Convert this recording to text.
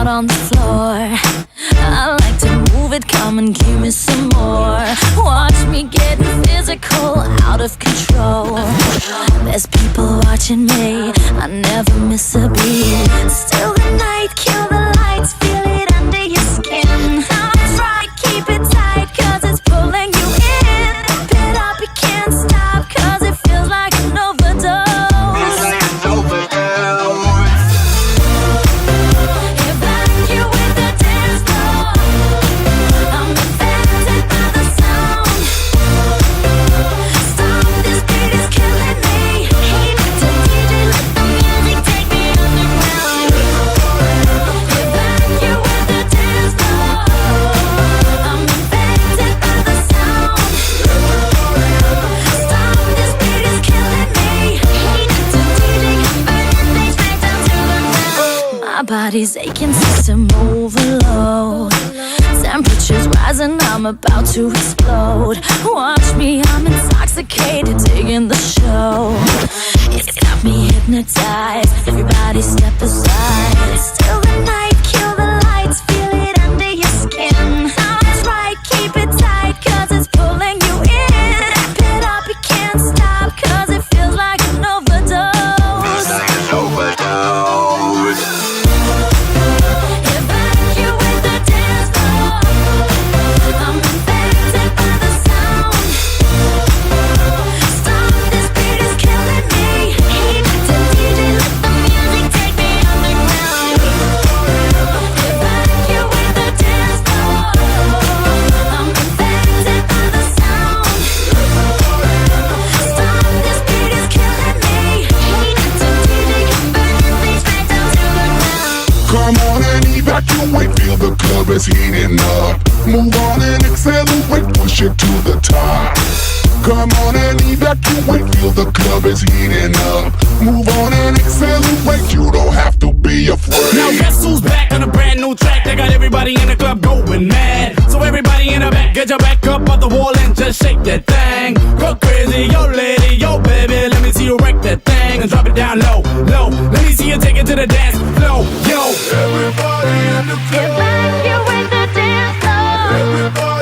on the floor. I like to move it, come and give me some more. Watch me getting physical, out of control. There's people watching me, I never miss a beat. Still the night, kill the lights, feel it under your skin. That's right, keep it tight, cause it's pulling you in. Pump it up, you can't stop, cause it feels like an overdose. My body's aching, system overload. Temperature's rising, I'm about to explode. Watch me, I'm intoxicated, digging the show. It's got me hypnotized, everybody step aside. Still the night, kill the lights, feel it under your skin. That's right, keep it tight, cause it's pulling you in. Wrap it up, you can't stop, cause it feels like an overdose. It's like an overdose. Come on and evacuate, feel the club is heating up. Move on and accelerate, push it to the top. Come on and evacuate, feel the club is heating up. Move on and accelerate, you don't have to be afraid. Now guess who's back on a brand new track? They got everybody in the club going mad. So everybody in the back, get your back up off the wall and just shake that thing. Go crazy, yo lady, yo baby, let me see you wreck that thing and drop it down low, low. Let me see you take it to the dance floor, yo. Everybody in the club. If I you with the dance floor. Everybody